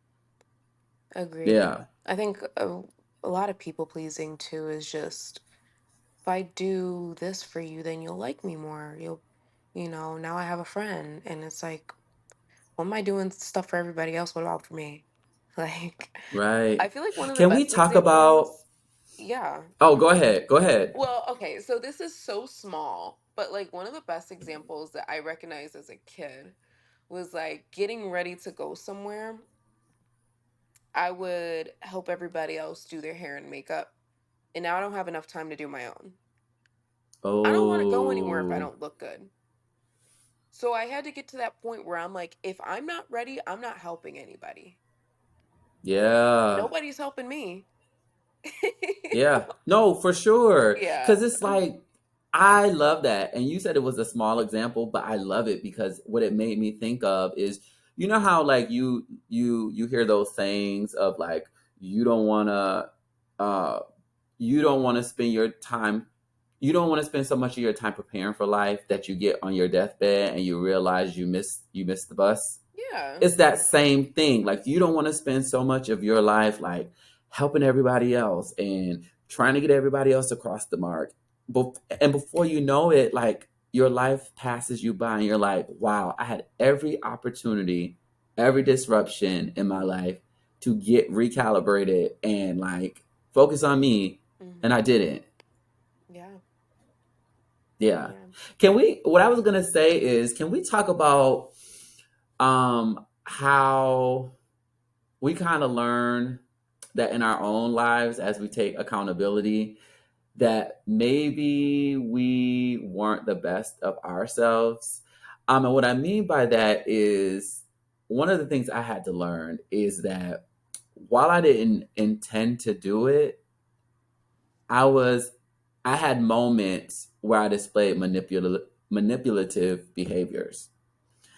Agreed. Yeah. I think a lot of people pleasing too is just, if I do this for you, then you'll like me more. Now I have a friend, and it's like, what am I doing stuff for everybody else? What about for me? Like, I Right. feel like one of the Can we best talk about examples, yeah. Oh, go ahead. Go ahead. Well, okay, so this is so small, but like one of the best examples that I recognized as a kid was like getting ready to go somewhere. I would help everybody else do their hair and makeup, and now I don't have enough time to do my own. I don't want to go anywhere if I Oh, don't look good. So I had to get to that point where I'm like, if I'm not ready, I'm not helping anybody. yeah. Nobody's helping me. Yeah. No, for sure. Yeah. Cuz it's like I love that. And you said it was a small example, but I love it because what it made me think of is how like you hear those sayings of like you don't want to uh you don't want to spend your time you don't want to spend so much of your time preparing for life that you get on your deathbed and you realize you missed the bus. Yeah. It's that same thing. Like you don't want to spend so much of your life like helping everybody else and trying to get everybody else across the mark. And before you know it, like your life passes you by and you're like, wow, I had every opportunity, every disruption in my life to get recalibrated and like focus on me, and Hmm. I didn't. Yeah. Yeah. Yeah. What I was going to say is, can we talk about how we kind of learn that in our own lives as we take accountability that maybe we weren't the best of ourselves. And what I mean by that is one of the things I had to learn is that while I didn't intend to do it, I was I had moments where I displayed manipulative behaviors.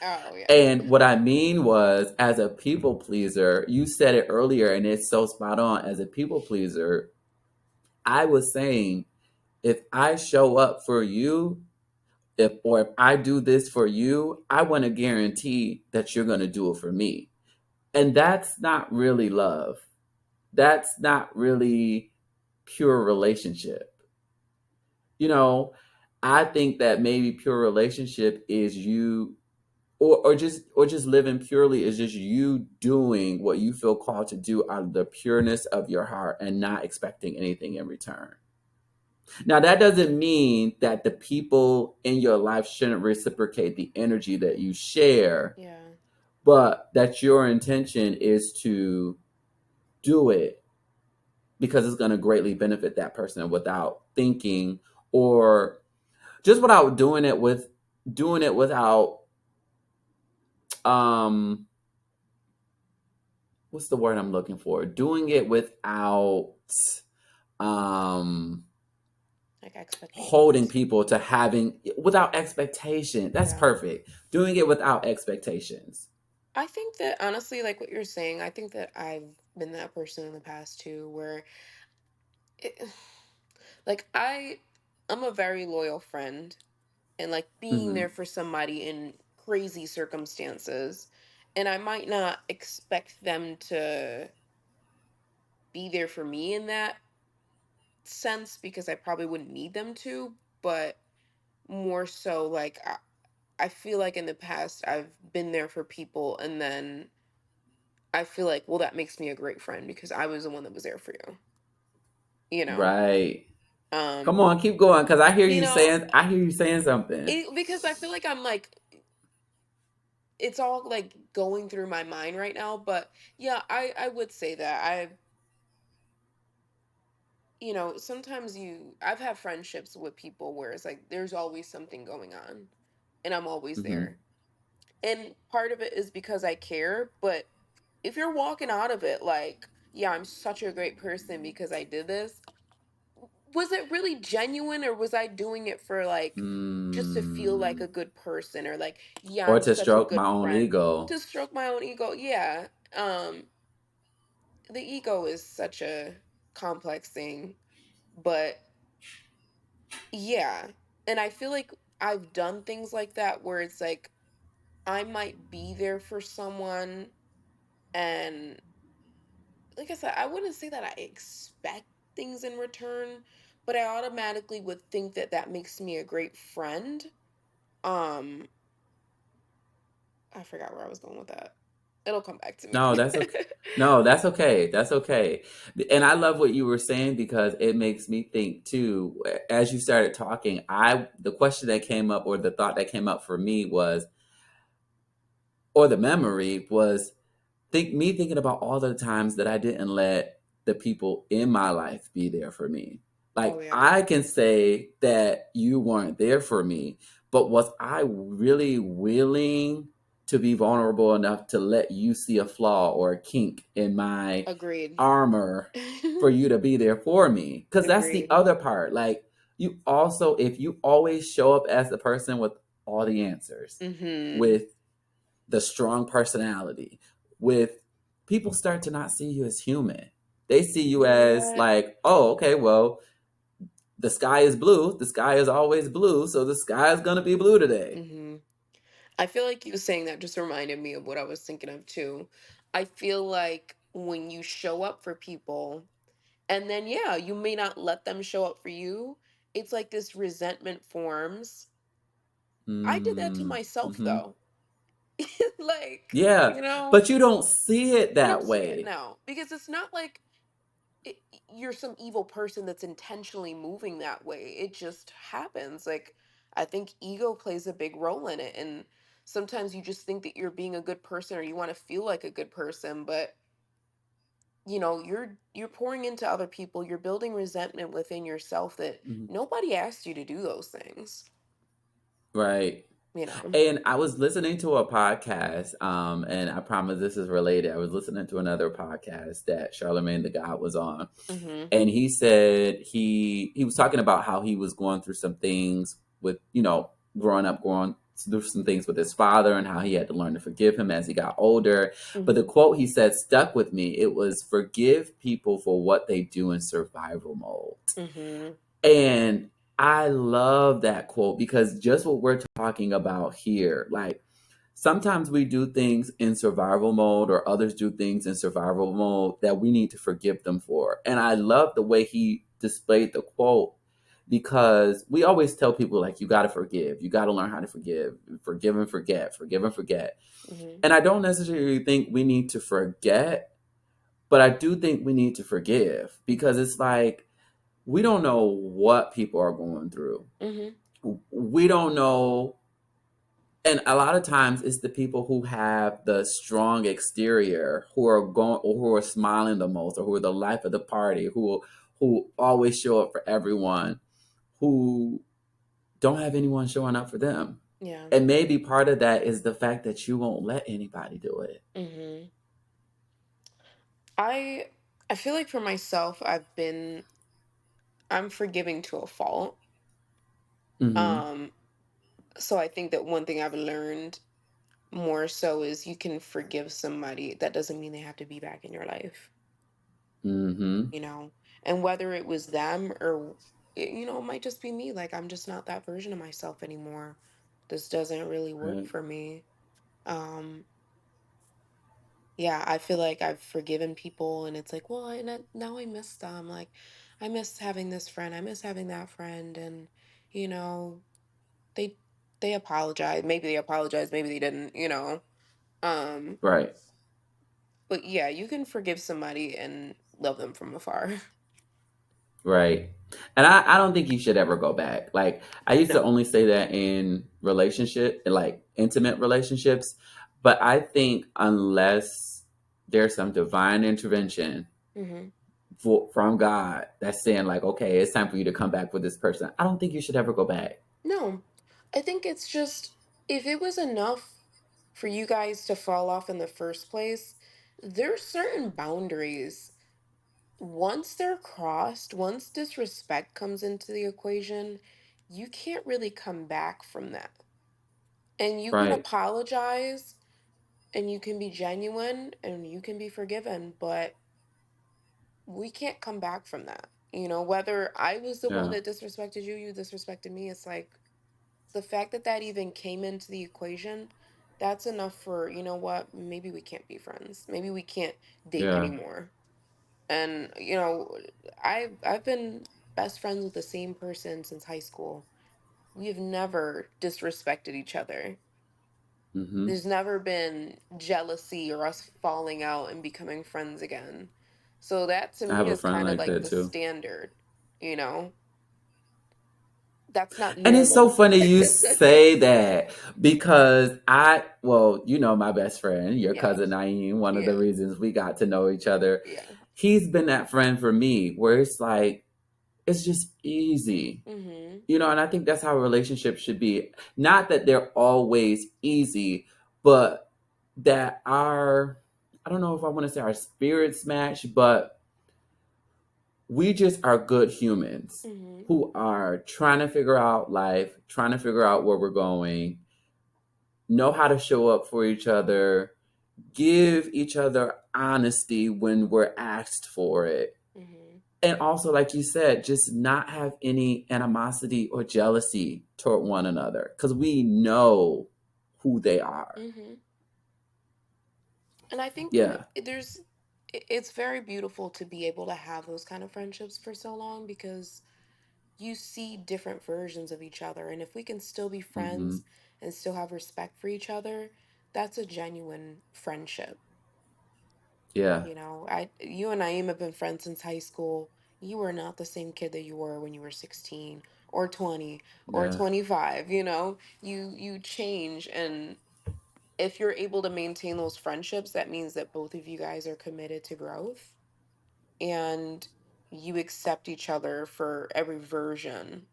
Oh yeah. And what I mean was, as a people pleaser, you said it earlier, and it's so spot on. As a people pleaser, I was saying, if I show up for you, if I do this for you, I want to guarantee that you're going to do it for me. And that's not really love. That's not really pure relationship. You know, I think that maybe pure relationship is you, or just living purely is just you doing what you feel called to do out of the pureness of your heart and not expecting anything in return. Now that doesn't mean that the people in your life shouldn't reciprocate the energy that you share, Yeah. but that your intention is to do it because it's going to greatly benefit that person without thinking, or just without doing it without um what's the word I'm looking for? Doing it without um Like holding expectations. people to having, without expectation. That's Yeah. perfect. Doing it without expectations. I think that honestly, like what you're saying, I think that I've been that person in the past too, where it, like I'm a very loyal friend, and like being there Hmm. for somebody in crazy circumstances, and I might not expect them to be there for me in that sense because I probably wouldn't need them to, but more so like I feel like in the past I've been there for people, and then I feel like, well, that makes me a great friend because I was the one that was there for you, you know? Right. Come Um, on, keep going, because you know, I hear you saying something. because I feel like I'm like, it's all like going through my mind right now, but yeah, I would say that sometimes I've had friendships with people where it's like there's always something going on and I'm always Hmm. there. And part of it is because I care, but if you're walking out of it like, yeah, I'm such a great person because I did this, was it really genuine, or was I doing it for like just to feel like Mm. a good person, or like, yeah, Or I'm to such a stroke good my own friend, ego. to stroke my own ego? Yeah. The ego is such a complex thing, but yeah. And I feel like I've done things like that where it's like I might be there for someone, and like I said, I wouldn't say that I expect things in return, but I automatically would think that that makes me a great friend. Um, I forgot where I was going with that. It'll come back to me. No, that's okay. No, that's okay. That's okay. And I love what you were saying, because it makes me think too. As you started talking, the question that came up, or the thought that came up for me was, or the memory was, thinking about all the times that I didn't let the people in my life be there for me. Oh Like, yeah. I can say that you weren't there for me, but was I really willing to be vulnerable enough to let you see a flaw or a kink in my Agreed. armor for you to be there for me? Because that's the Agreed. other part. Like, you also, if you always show up as the person with all the answers, Mm-hmm. with the strong personality, with, people start to not see you as human. They see you You know as what? like, oh, okay, well, the sky is blue. The sky is always blue, so the sky is gonna be blue today. Mm-hmm. I feel like you saying that just reminded me of what I was thinking of too. I feel like when you show up for people, and then yeah, you may not let them show up for you, it's like this resentment forms. I did that to Mm, myself hmm. though. Like, Yeah, you know, but you don't see it I don't that see it way. now because it's not like you're some evil person that's intentionally moving that way. It just happens. Like, I think ego plays a big role in it. And sometimes you just think that you're being a good person or you want to feel like a good person, but you're pouring into other people. You're building resentment within yourself that Mhm. nobody asked you to do those things. Right. you know. And I was listening to a podcast, and I promise this is related. I was listening to another podcast that Charlemagne the God was on, Mhm. and he said he was talking about how he was going through some things with, growing up, going through some things with his father, and how he had to learn to forgive him as he got older. But the Mhm. quote he said stuck with me. It was, "Forgive people for what they do in survival mode." Mhm. And I love that quote because just what we're talking about here, like sometimes we do things in survival mode or others do things in survival mode that we need to forgive them for. And I love the way he displayed the quote because we always tell people, like, you got to forgive, you got to learn how to forgive and forget, forgive and forget. Mhm. And I don't necessarily think we need to forget, but I do think we need to forgive because it's like we don't know what people are going through. Mhm. We don't know. And a lot of times it's the people who have the strong exterior who are going or who are smiling the most or who are the life of the party, who always show up for everyone, who don't have anyone showing up for them. Yeah. And maybe part of that is the fact that you won't let anybody do it. Mhm. I I feel like for myself, I'm forgiving to a fault. Mm-hmm. Um, so I think that one thing I've learned more so is you can forgive somebody. That doesn't mean they have to be back in your life, Mm-hmm. you know. And whether it was them or it might just be me. Like I'm just not that version of myself anymore. This doesn't really work Right. for me. Um, yeah, I feel like I've forgiven people, and it's like, well, now I miss them. Like, I miss having this friend. I miss having that friend, and you know, they they apologize. Maybe they apologized. Maybe they didn't. Um, Right. but yeah, you can forgive somebody and love them from afar. Right. And I don't think you should ever go back. Like I used to No. only say that in like intimate relationships, but I think unless there's some divine intervention Hmm. from God that's saying like, okay, it's time for you to come back with this person, I don't think you should ever go back. No, I think it's just if it was enough for you guys to fall off in the first place, there's certain boundaries once they're crossed, once disrespect comes into the equation, you can't really come back from that. And you can Right. apologize and you can be genuine and you can be forgiven, but we can't come back from that. Whether I was the one Yeah. that disrespected you, you disrespected me, it's like the fact that that even came into the equation, that's enough for, you know what, maybe we can't be friends. Maybe we can't date Yeah. anymore. And I've been best friends with the same person since high school. We have never disrespected each other. Mhm. There's never been jealousy or us falling out and becoming friends again. So that to I me have a is friend kind of like like that the too. standard, you know? That's not And it's so normal. funny you say that because well, my best friend, your Yeah. cousin Naeem, one of the Yeah. reasons we got to know each other, Yeah. he's been that friend for me where it's like, it's just easy, Mhm. and I think that's how relationships should be. Not that they're always easy, but that I don't know if I want to say our spirits match, but we just are good humans Mhm. who are trying to figure out life, trying to figure out where we're going, know how to show up for each other, give each other honesty when we're asked for it. Mhm. And also, like you said, just not have any animosity or jealousy toward one another because we know who they are. Mhm. And I think Yeah. it's very beautiful to be able to have those kind of friendships for so long because you see different versions of each other. And if we can still be Hmm. friends and still have respect for each other, that's a genuine friendship. Yeah. You and Naeem have been friends since high school. You are not the same kid that you were when you were 16 or 20 or Yeah. 25. You change, and if you're able to maintain those friendships, that means that both of you guys are committed to growth and you accept each other for every version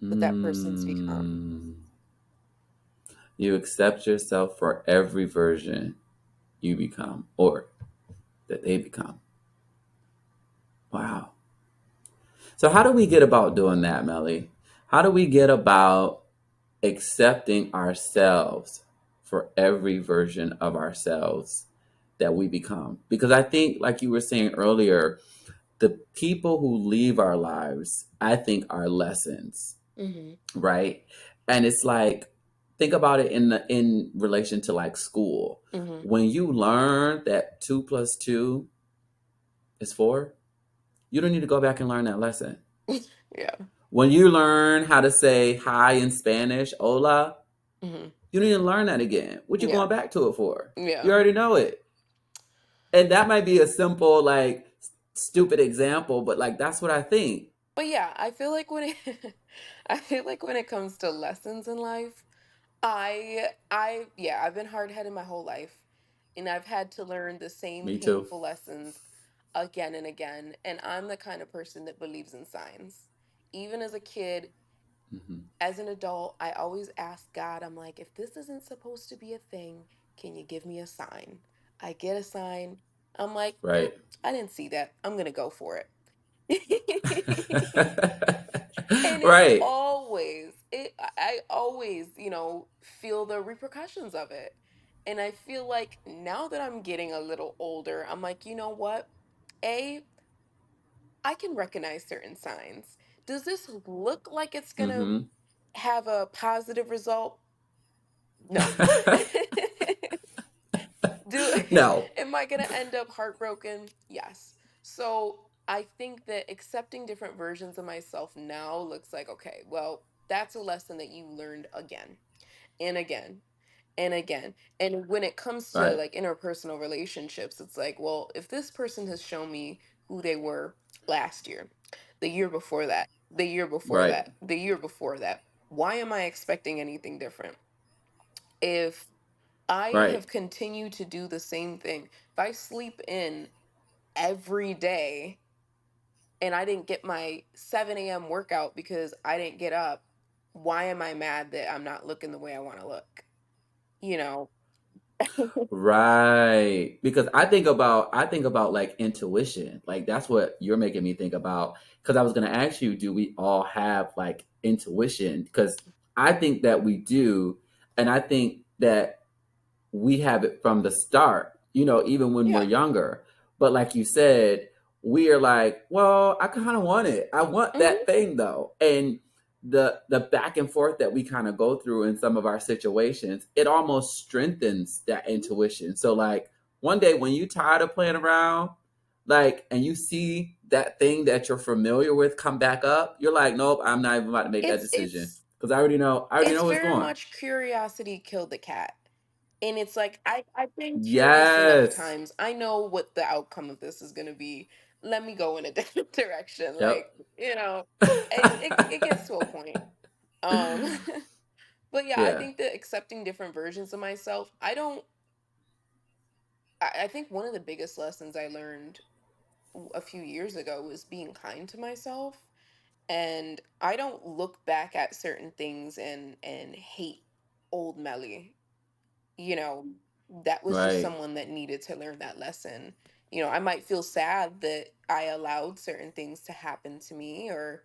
that person's become. Mm. You accept yourself for every version you become or that they become. Wow. So, how do we get about doing that, Melly? How do we get about accepting ourselves for every version of ourselves that we become? Because I think, like you were saying earlier, the people who leave our lives, I think, are lessons, Mm-hmm. right? And it's like, think about it in relation to like school. Mm-hmm. When you learn that 2 plus 2 is 4, you don't need to go back and learn that lesson. Yeah. When you learn how to say hi in Spanish, hola, Mm-hmm. you don't need to learn that again. What you Yeah. going back to it for? You Yeah. already know it. And that might be a simple, like, stupid example, but like that's what I think. But yeah, I feel like when it I feel like when it comes to lessons in life, yeah, I've been hard-headed my whole life, and I've had to learn the same Me too. painful lessons again and again, and I'm the kind of person that believes in signs. Even as a kid, Hmm. as an adult, I always ask God, I'm like, if this isn't supposed to be a thing, can you give me a sign? I get a sign. I'm like, Right. I didn't see that. I'm gonna go for it. And it's Right. always I always, feel the repercussions of it. And I feel like now that I'm getting a little older, I'm like, you know what? A, I can recognize certain signs. Does this look like it's going to Hmm. have a positive result? No. Do No. am I going to end up heartbroken? Yes. So, I think that accepting different versions of myself now looks like, okay, well, that's a lesson that you learned again and again and again. And when it comes to Right. like interpersonal relationships, it's like, well, if this person has shown me who they were last year, the year before that, the year before Right. that, the year before that, why am I expecting anything different? If I Right. have continued to do the same thing, if I sleep in every day and I didn't get my 7 a.m. workout because I didn't get up, why am I mad that I'm not looking the way I want to look? You know? Right. Because I think about like intuition. Like that's what you're making me think about. Because I was gonna ask you, do we all have like intuition? Because I think that we do, and I think that we have it from the start, even when we're Yeah. younger. But like you said, we are like, well, I kind of want it. I want Hmm. that thing though. And the back and forth that we kind of go through in some of our situations, it almost strengthens that intuition. So like one day when you tired of playing around, like and you see that thing that you're familiar with come back up, you're like, nope, I'm not even about to make that It's decision. it's Because I already know it's what's very going. much curiosity killed the cat. And it's like I've been curious enough Yes. times. I know what the outcome of this is gonna be. Let me go in a different direction. Yep. Like, it gets to a point. Um but yeah, I Yeah. think that accepting different versions of myself, I think one of the biggest lessons I learned a few years ago was being kind to myself. And I don't look back at certain things and hate old Melly. You know, that was just Right. someone that needed to learn that lesson. I might feel sad that I allowed certain things to happen to me, or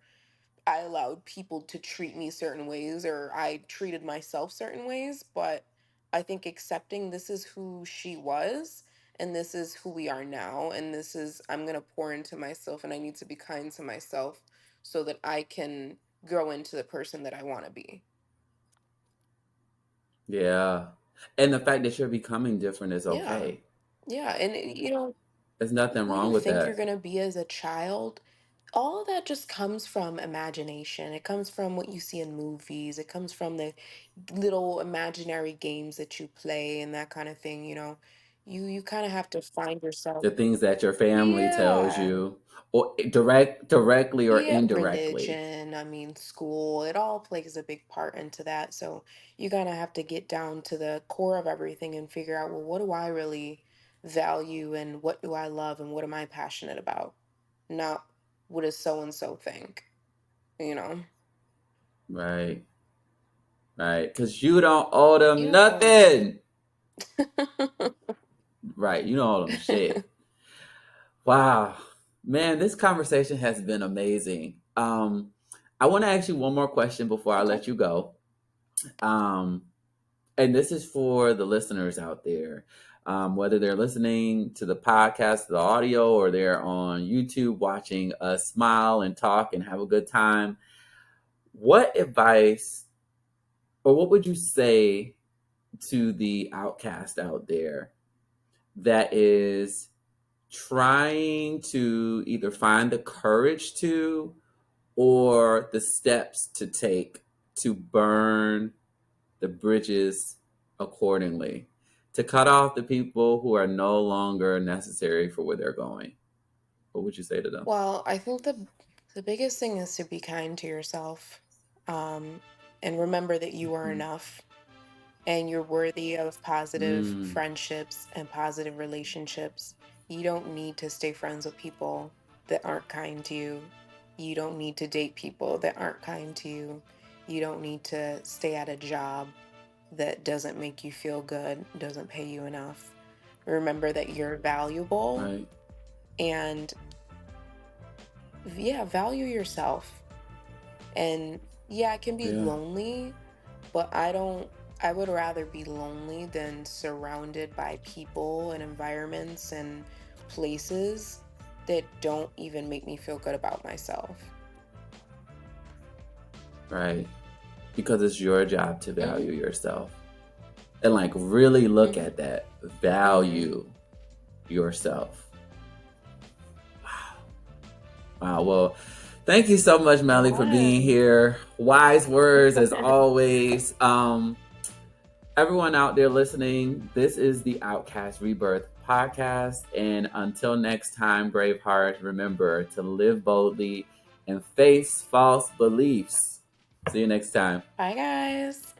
I allowed people to treat me certain ways, or I treated myself certain ways, but I think accepting this is who she was and this is who we are now, and this is I'm going to pour into myself and I need to be kind to myself so that I can grow into the person that I want to be. Yeah. And the fact that you're becoming different is Yeah. okay. Yeah, and There's nothing who wrong you with think you're that. going to be as a child, all of that just comes from imagination. It comes from what you see in movies. It comes from the little imaginary games that you play and that kind of thing. You kind of have to find yourself. The things that your family tells Yeah. you, or directly or Yeah, indirectly. religion, I mean, school, it all plays a big part into that. So you kind of have to get down to the core of everything and figure out, well, what do I really value and what do I love and what am I passionate about? Not what does so and so think, you know? Right. right? Because you don't owe them You don't owe them shit. nothing. Right, you don't owe them shit. Wow. Man, this conversation has been amazing. I want to ask you one more question before I Okay. let you go. Um, and this is for the listeners out there, whether they're listening to the podcast, the audio, or they're on YouTube watching us smile and talk and have a good time. What advice or what would you say to the outcast out there that is trying to either find the courage to or the steps to take to burn the bridges accordingly, to cut off the people who are no longer necessary for where they're going? What would you say to them? Well, I think the biggest thing is to be kind to yourself, um, and remember that you are Mm-hmm. enough and you're worthy of positive Mm, friendships and positive relationships. You don't need to stay friends with people that aren't kind to you. You don't need to date people that aren't kind to you. You don't need to stay at a job that doesn't make you feel good, doesn't pay you enough. Remember that you're valuable right. and yeah, value yourself. And yeah, it can be Yeah. lonely, but I would rather be lonely than surrounded by people and environments and places that don't even make me feel good about myself. Right. Because it's your job to Mhm. value yourself and like really look Mhm. at that. Mhm. Value yourself. Wow. Wow. Well, thank you so much, Of Melly, for being course. here. Wise words as always. Everyone out there listening, this is the Outcast Rebirth podcast. And until next time, brave hearts, remember to live boldly and face false beliefs. See you next time. Bye guys.